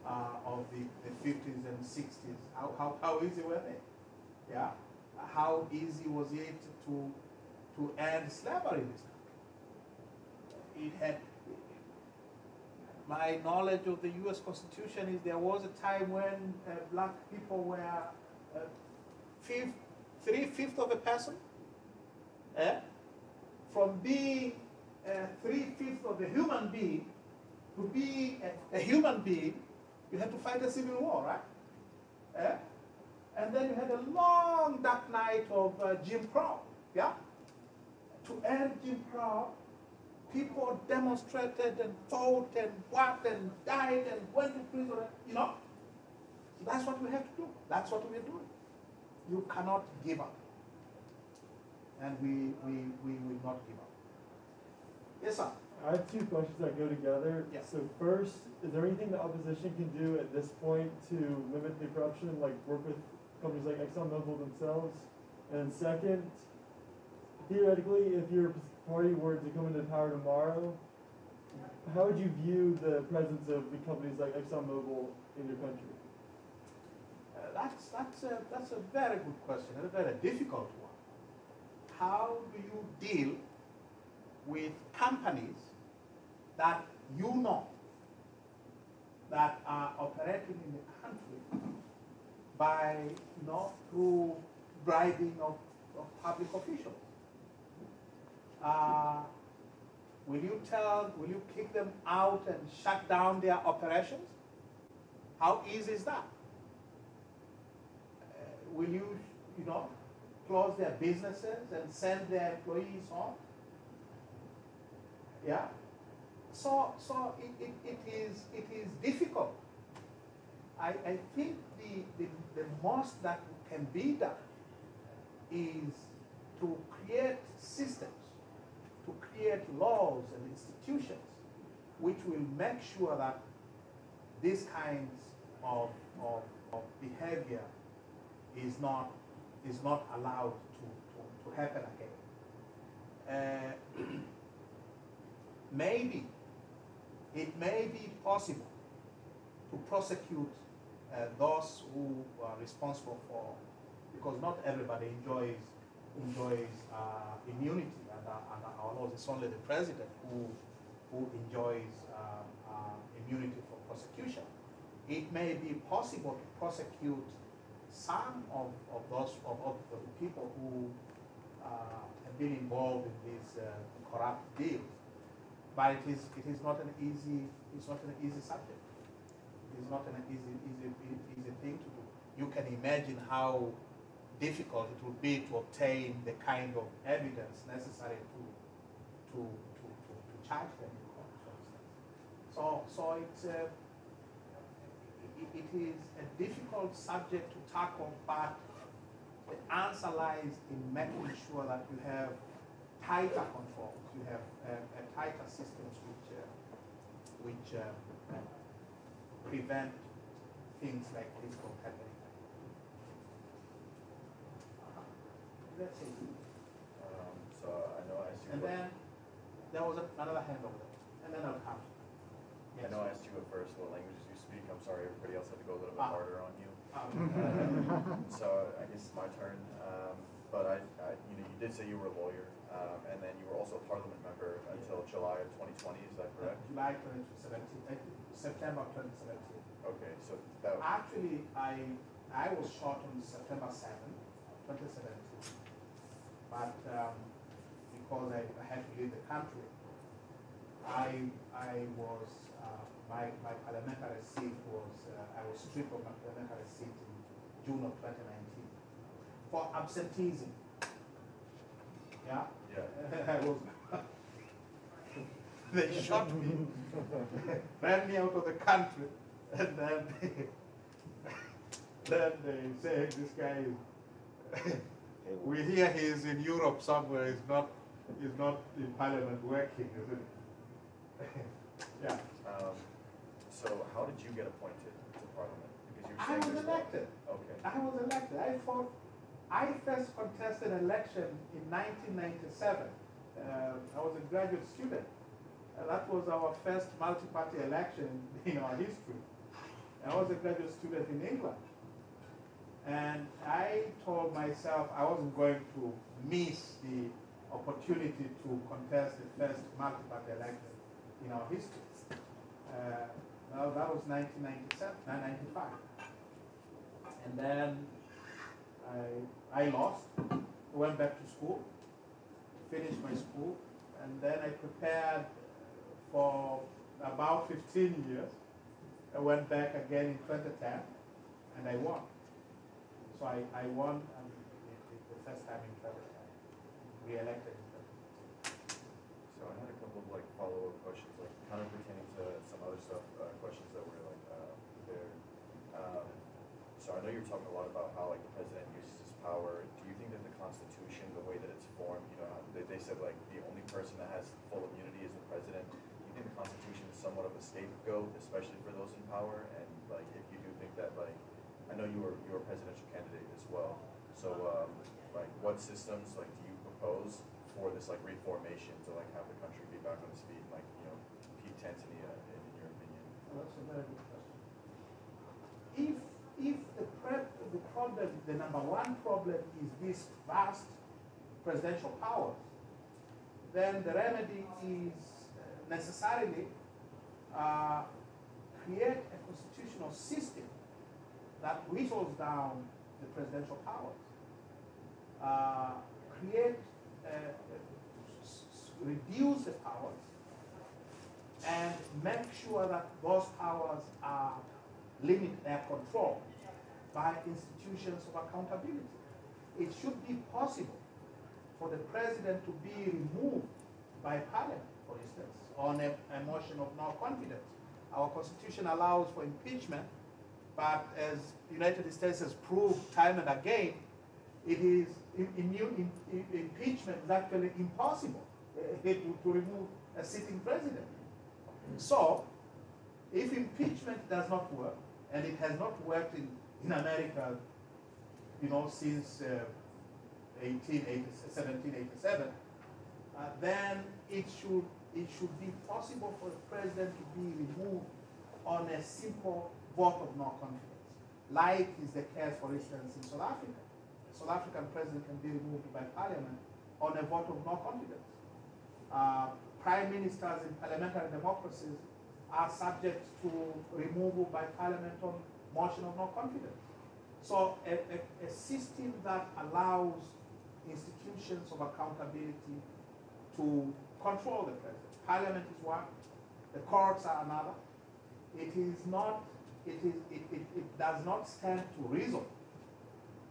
of the 50s and 60s? How easy were they? Yeah? How easy was it to end slavery in this country? It had, my knowledge of the US Constitution is there was a time when black people were 3/5 of a person, from being 3/5 of a human being to be a human being, you had to fight a civil war, right? And then you had a long dark night of Jim Crow, yeah? To end Jim Crow, people demonstrated and fought and what and died and went to prison, you know? So that's what we have to do. That's what we're doing. You cannot give up. And we will not give up. Yes, sir. I have two questions that go together. Yes. So first, is there anything the opposition can do at this point to limit the corruption, like work with companies like ExxonMobil themselves? And second, theoretically, if your party were to come into power tomorrow, how would you view the presence of the companies like ExxonMobil in your country? That's a very good question and a very difficult one. How do you deal with companies that you know that are operating in the country by, through bribing of public officials? Will you kick them out and shut down their operations? How easy is that? Will you, close their businesses and send their employees home? Yeah. So it is difficult. I think the most that can be done is to create systems, to create laws and institutions which will make sure that these kinds of behavior is not allowed to happen again. Maybe it may be possible to prosecute those who are responsible for, because not everybody enjoys immunity under our laws. It's only the president who enjoys immunity for prosecution. It may be possible to prosecute some of the people who have been involved in these corrupt deals, but it is not an easy subject. It is not an easy thing to do. You can imagine how difficult it would be to obtain the kind of evidence necessary to charge them in court, for instance. So it is a difficult subject to tackle, but the answer lies in making sure that you have tighter controls, you have tighter systems which prevent things like this from happening. Let's see. So I know I asked you. And then there was another hand over there, and then I'll come. I know I asked you at first what languages you speak. I'm sorry, everybody else had to go a little bit harder on you. So I guess it's my turn. But you did say you were a lawyer, and then you were also a parliament member until July of 2020. Is that correct? July 2017, September 2017. Okay, so that actually I was shot on September 7, 2017, but because I had to leave the country, I was my parliamentary seat was I was stripped of my parliamentary seat in June of 2019 for absenteeism. Yeah. Yeah. I was. They shot me, ran me out of the country, and then they say this guy is. We hear he is in Europe somewhere. He's not in Parliament working, is it? Yeah. So how did you get appointed to Parliament? Because I was elected. Okay. I was elected. I first contested an election in 1997. I was a graduate student. That was our first multi-party election in our history. I was a graduate student in England. And I told myself I wasn't going to miss the opportunity to contest the first multi-party election in our history. That was 1995. And then I lost, went back to school, finished my school, and then I prepared for about 15 years. I went back again in 2010, and I won. So I won the first time in 2010, re-elected in 2010. So I had a couple of like follow-up questions, like kind of pertaining to some other stuff, questions that were like there. So I know you're talking a lot about how like the president uses his power. Do you think that the Constitution, the way that it's formed, you know, they said like the only person that has full immunity is the president. Do you think the Constitution is somewhat of a scapegoat, especially for those in power? And like, if you do think that, like, I know you were a presidential candidate as well. So like, what systems like do you propose for this like reformation to like have the country be back on its feet, and, like, you know, keep Tanzania in your opinion? Well, that's a very good question. If the problem, the number one problem is this vast presidential powers, then the remedy is necessarily create a constitutional system that whittles down the presidential powers, reduce the powers, and make sure that those powers are limited, they are controlled by institutions of accountability. It should be possible for the president to be removed by parliament, for instance, on a motion of no confidence. Our constitution allows for impeachment, but as the United States has proved time and again, it is impeachment is actually impossible to remove a sitting president. So, if impeachment does not work, and it has not worked in America, you know, since 1787, then it should be possible for the president to be removed on a simple vote of no confidence, like is the case, for instance, in South Africa. The South African president can be removed by parliament on a vote of no confidence. Prime ministers in parliamentary democracies are subject to removal by parliament on motion of no confidence. So a system that allows institutions of accountability to control the president. Parliament is one, the courts are another. It does not stand to reason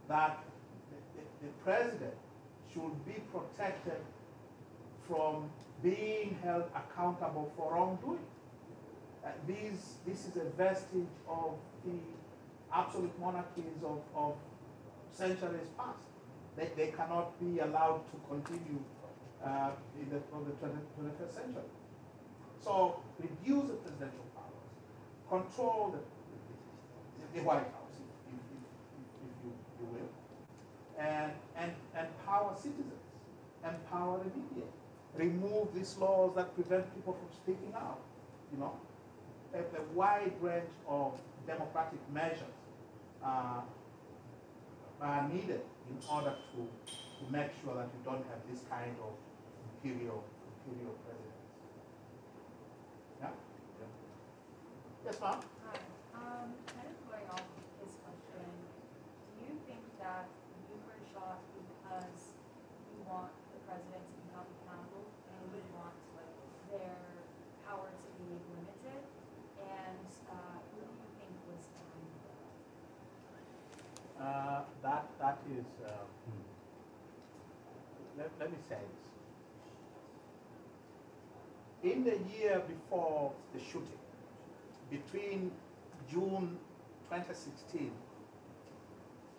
that the president should be protected from being held accountable for wrongdoing. This is a vestige of the absolute monarchies of centuries past. They cannot be allowed to continue in the 21st century. So reduce the presidential powers, control the White House, if you will, and empower citizens, empower the media, remove these laws that prevent people from speaking out, you know. A wide range of democratic measures are needed in order to make sure that we don't have this kind of imperial presidents. Yeah? Yes, ma'am? Hi. Kind of going off his question, do you think that you were shot because you want the president to become accountable and you want their power to be limited? And who do you think was behind that? That is, let me say this. In the year before the shooting, between June 2016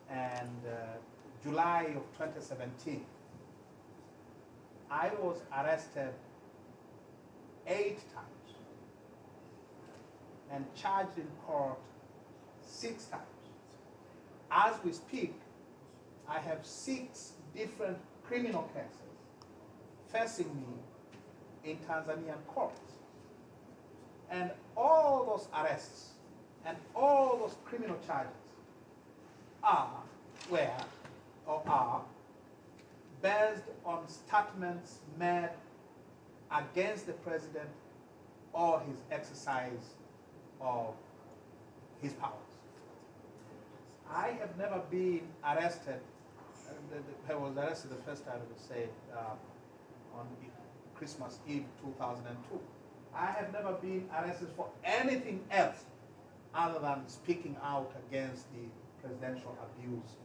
and July of 2017, I was arrested 8 times and charged in court 6 times. As we speak, I have 6 different criminal cases facing me in Tanzanian courts. And all those arrests and all those criminal charges are based on statements made against the president or his exercise of his powers. I have never been arrested. I was arrested the first time, I would say, on Christmas Eve 2002. I have never been arrested for anything else other than speaking out against the presidential abuse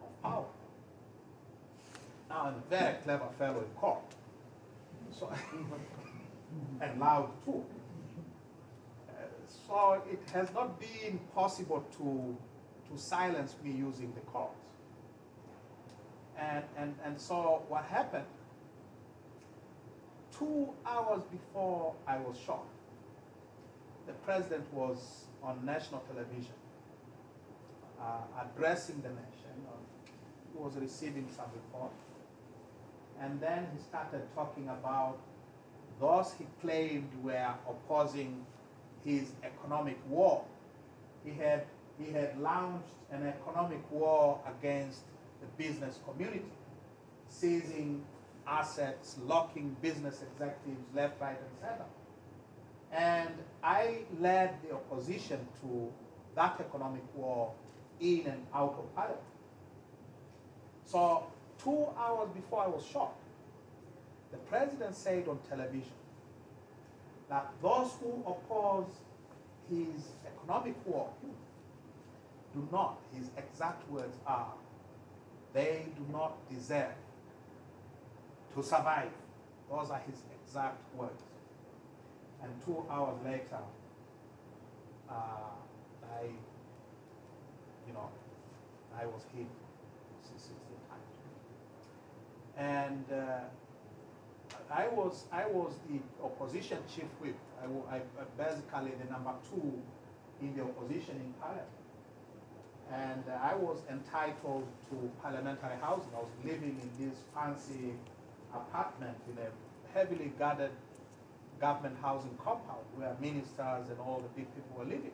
of power. Now, I'm a very clever fellow in court, so and loud too. So it has not been possible to silence me using the courts. And so what happened, 2 hours before I was shot, the president was on national television addressing the nation. He was receiving some report. And then he started talking about those he claimed were opposing his economic war. He had launched an economic war against the business community, seizing assets, locking business executives left, right, and center. And I led the opposition to that economic war in and out of Parliament. So 2 hours before I was shot, the president said on television that those who oppose his economic war do not, his exact words are, they do not deserve to survive. Those are his exact words. And 2 hours later, I was hit 16 times. And I was the opposition chief whip. I basically the number 2 in the opposition in Parliament. And I was entitled to parliamentary housing. I was living in this fancy apartment in a heavily guarded government housing compound where ministers and all the big people were living.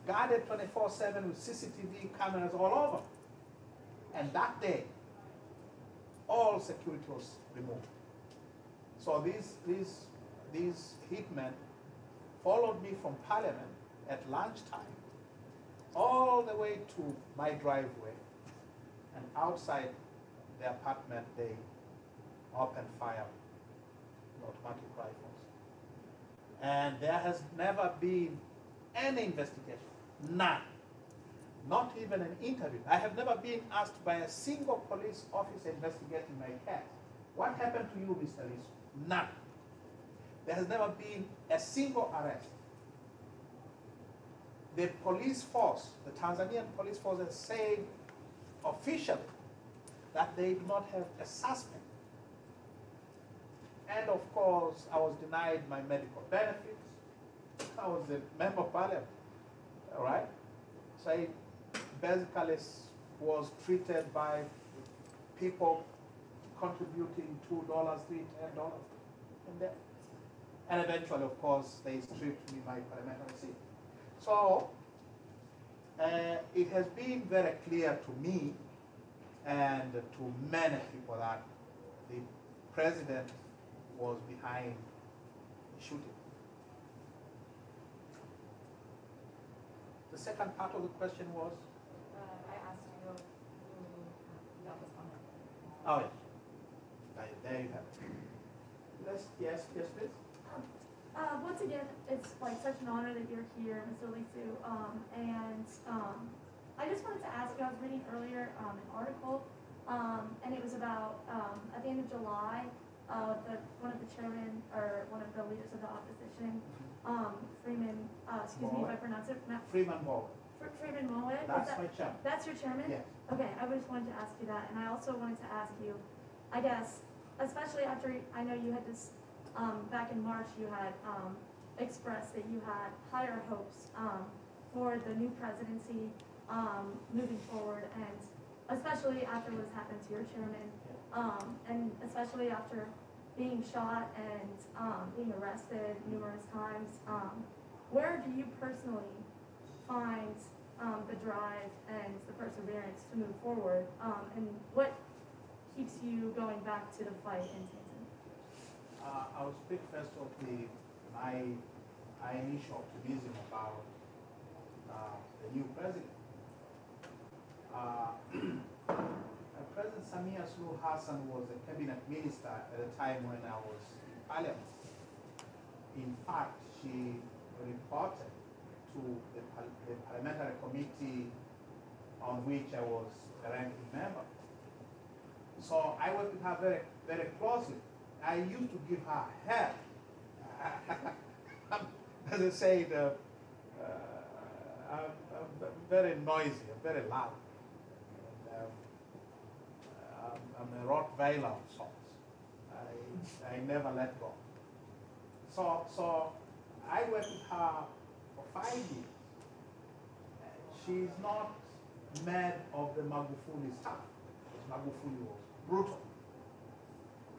Guarded 24/7 with CCTV cameras all over. And that day, all security was removed. So these hitmen followed me from Parliament at lunchtime all the way to my driveway, and outside the apartment they opened fire with automatic rifles. And there has never been any investigation, none, not even an interview. I have never been asked by a single police officer investigating my case, what happened to you, Mr. Lissu? None. There has never been a single arrest. The police force, the Tanzanian police force, has said officially that they do not have a suspect. And of course, I was denied my medical benefits. I was a member of Parliament, all right? So I basically was treated by people contributing $2, $3, $10. And eventually, of course, they stripped me my parliamentary seat. So it has been very clear to me and to many people that the president was behind the shooting. The second part of the question was? I asked you who got this comment. Oh, yes. There you have it. Yes, please. Once again, it's like such an honor that you're here, Mr. Lissu. I just wanted to ask you, I was reading earlier an article, and it was about, at the end of July, one of the chairmen, or one of the leaders of the opposition, Freeman, excuse me if I pronounce it. Freeman Mowat. Freeman Mowat? That's my chairman. That's your chairman? Yes. Okay, I just wanted to ask you that. And I also wanted to ask you, I guess, especially after, I know you had this, back in March, you had expressed that you had higher hopes for the new presidency moving forward, and especially after what has happened to your chairman, and especially after being shot and being arrested numerous times. Where do you personally find the drive and the perseverance to move forward, and what keeps you going back to the fight in Tanzania? I'll speak first of my initial optimism about the new president. President Samia Suluhu Hassan was a cabinet minister at a time when I was in parliament. In fact, she reported to the parliamentary committee on which I was a ranking member. So I worked with her very, very closely. I used to give her help. As I said, I'm very noisy, I'm very loud. And, I'm a Rottweiler of sorts. I never let go. So I worked with her for 5 years. She's not mad of the Magufuli stuff, because Magufuli was brutal.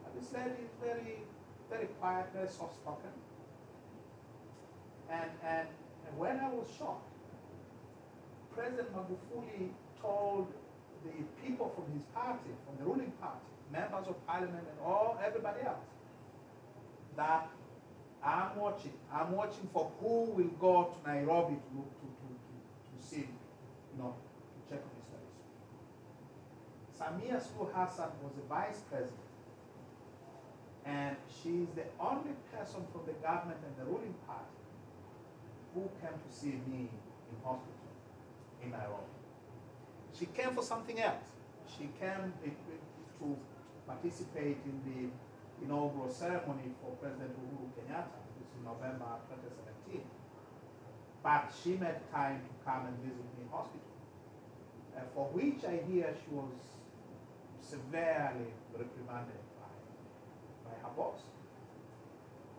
And this lady is very, very quiet, very soft-spoken. And when I was shot, President Magufuli told the people from his party, from the ruling party, members of parliament and everybody else, that I'm watching for who will go to Nairobi to see me, to check on Mr. Lissu. Samia Suluhu Hassan was the vice president, and she's the only person from the government and the ruling party who came to see me in hospital in Nairobi. She came for something else. She came to participate in the inaugural ceremony for President Uhuru Kenyatta, which is in November 2017. But she made time to come and visit me in hospital, for which I hear she was severely reprimanded by her boss.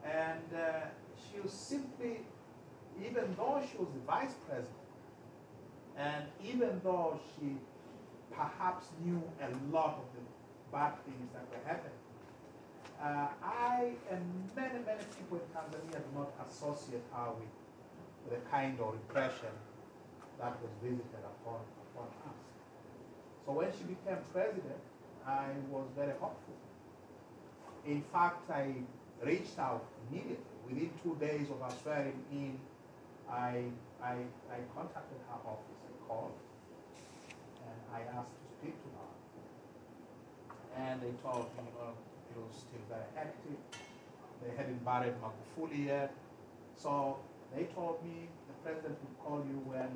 And she was simply, even though she was the vice president, and even though she perhaps knew a lot of the bad things that were happening, I and many people in Tanzania do not associate her with the kind of repression that was visited upon us. So when she became president, I was very hopeful. In fact, I reached out immediately. Within 2 days of her swearing in, I contacted her office. I called and I asked to speak to her. And they told me, it was still very hectic. They hadn't buried Magufuli yet. So they told me the president would call you when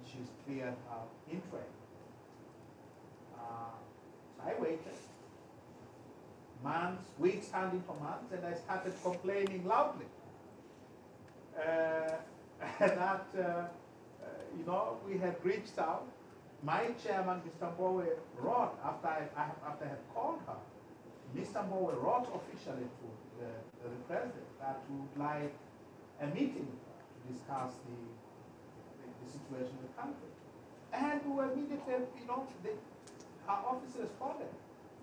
she's cleared her in-train. So I waited. Months, weeks turned into months, and I started complaining loudly. That we had reached out. My chairman, Mr. Mbowe, wrote after I had called her. Mr. Mbowe wrote officially to the president that we would like a meeting with her to discuss the situation in the country. And we were immediately, her office responded.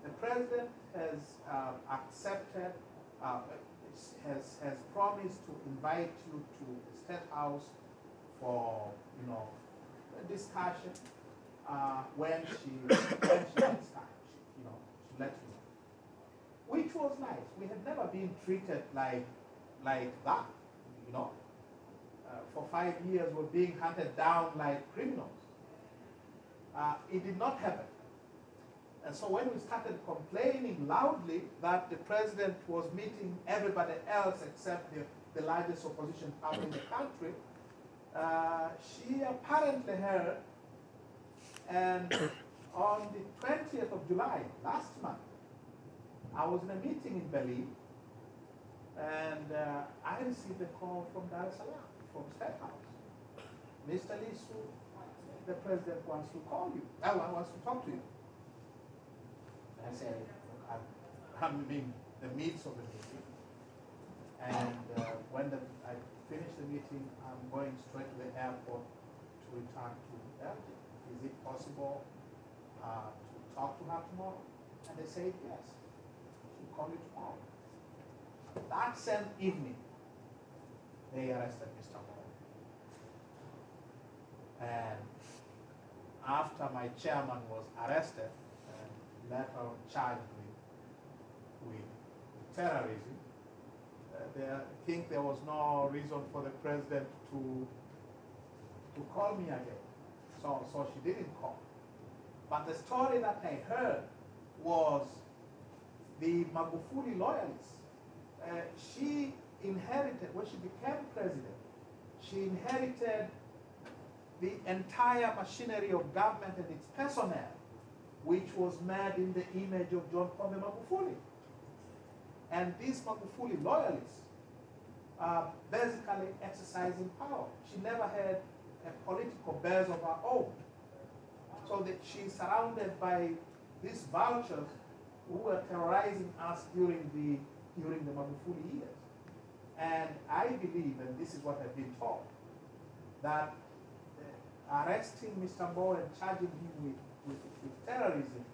The president has accepted, has promised to invite you to the State House for, a discussion when she gets time. She let you know. Which was nice. We had never been treated like that, For 5 years, we're being hunted down like criminals. It did not happen. And so when we started complaining loudly that the president was meeting everybody else except the largest opposition party in the country, she apparently heard. And on the 20th of July, last month, I was in a meeting in Berlin, and I received a call from Dar es Salaam, from State House. Mr. Lissu, the president wants to call you. Wants to talk to you. I said, I'm in the midst of the meeting, and when I finish the meeting, I'm going straight to the airport to return to Belgium. Is it possible to talk to her tomorrow? And they said yes. She'll call you tomorrow. That same evening, they arrested Mr. Moore. And after my chairman was arrested, later charged with terrorism, I think there was no reason for the president to call me again. So she didn't call. But the story that I heard was the Magufuli loyalists. She inherited, when she became president, she inherited the entire machinery of government and its personnel, which was made in the image of John Pombe Magufuli. And these Magufuli loyalists are basically exercising power. She never had a political base of her own. So that she's surrounded by these vultures who were terrorizing us during the Magufuli years. And I believe, and this is what I've been taught, that arresting Mr. Mbowe and charging him with terrorism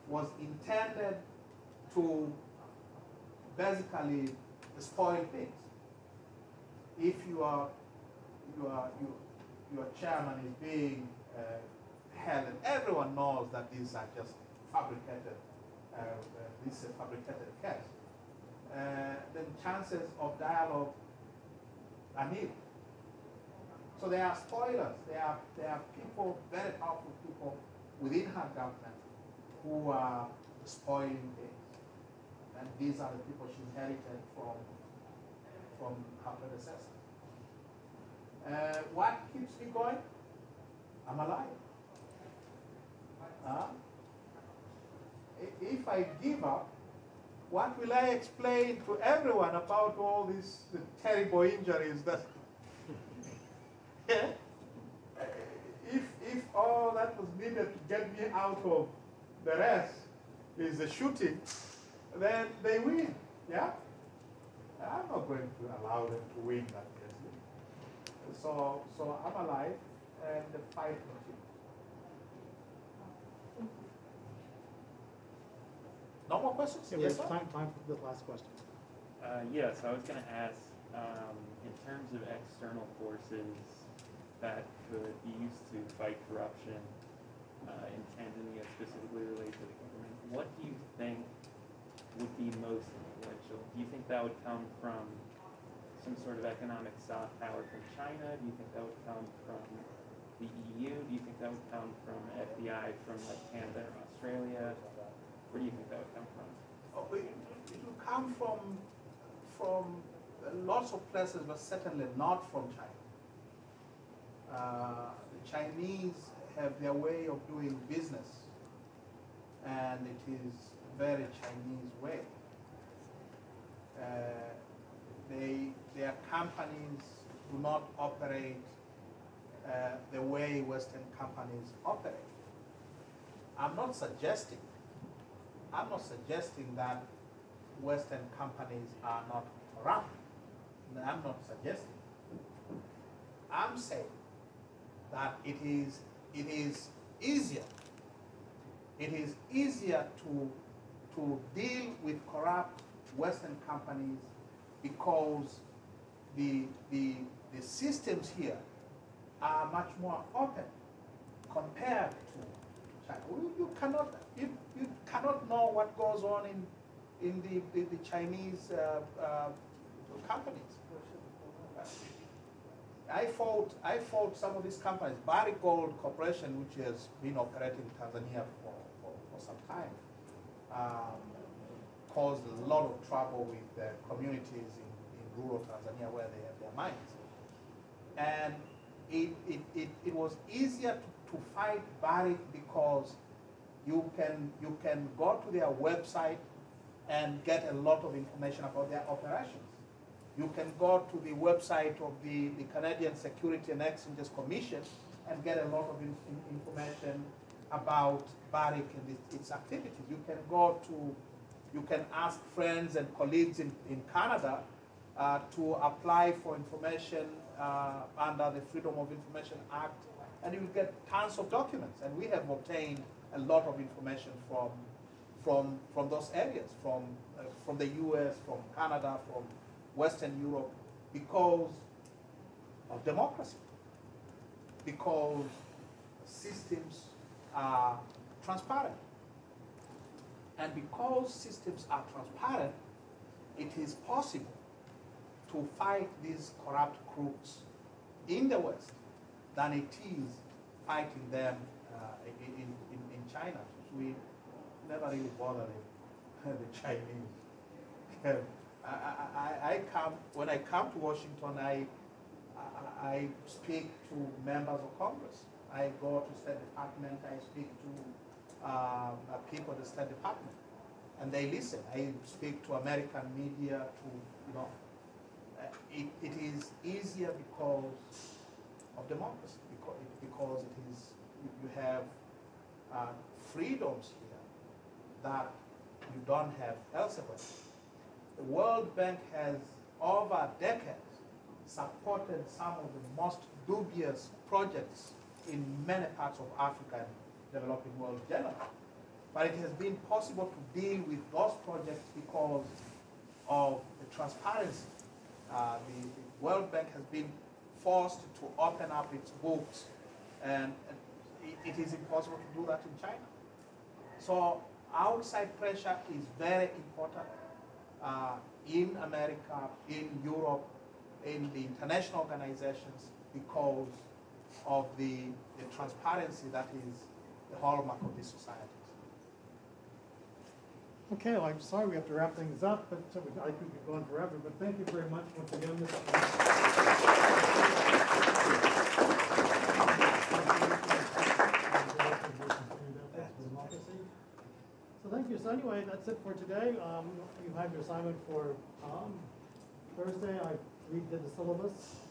was intended to basically spoil things. If your chairman is being held, and everyone knows that these are just fabricated, this is a fabricated case, then chances of dialogue are nil. So there are spoilers. There are people, very powerful people within her government who are spoiling things. And these are the people she inherited from her predecessor. What keeps me going? I'm alive. If I give up, what will I explain to everyone about all these terrible injuries that if all that was needed to get me out of the rest is the shooting, then they win. Yeah? I'm not going to allow them to win that case. So I'm alive and the fight continues. No more questions? Yeah, Yes, we have sir? time for the last question. Yes, I was going to ask, in terms of external forces that could be used to fight corruption in Tanzania, specifically related to the government, what do you think would be most influential? Do you think that would come from some sort of economic soft power from China? Do you think that would come from the EU? Do you think that would come from FBI from like Canada or Australia? Where do you think that would come from? Oh, it will come from lots of places, but certainly not from China. The Chinese have their way of doing business, and it is a very Chinese way. Their companies do not operate the way Western companies operate. I'm not suggesting that Western companies are not corrupt. I'm not suggesting. I'm saying that it is easier. It is easier to deal with corrupt Western companies because the systems here are much more open compared to China. You cannot know what goes on in the Chinese companies. I fought some of these companies. Barrick Gold Corporation, which has been operating in Tanzania for some time, caused a lot of trouble with communities in rural Tanzania where they have their mines. And it was easier to fight Barrick because you can go to their website and get a lot of information about their operations. You can go to the website of the Canadian Security and Exchanges Commission and get a lot of information about Barrick and its activities. You can ask friends and colleagues in Canada to apply for information under the Freedom of Information Act, and you will get tons of documents. And we have obtained a lot of information from those areas, from the US, from Canada, from Western Europe, because of democracy, because systems are transparent. And because systems are transparent, it is possible to fight these corrupt crooks in the West than it is fighting them in China. We never really bother the Chinese. When I come to Washington, I speak to members of Congress. I go to State Department, I speak to people at the State Department, and they listen. I speak to American media, it is easier because of democracy, because you have freedoms here that you don't have elsewhere. The World Bank has, over decades, supported some of the most dubious projects in many parts of Africa and developing world generally. But it has been possible to deal with those projects because of the transparency. The World Bank has been forced to open up its books, and it is impossible to do that in China. So outside pressure is very important in America, in Europe, in the international organizations, because of the transparency that is the hallmark of these societies. Okay, well, I'm sorry we have to wrap things up, but I could be going forever, but thank you very much once again, Mr. So thank you. So anyway, that's it for today. You have your assignment for Thursday. I redid the syllabus.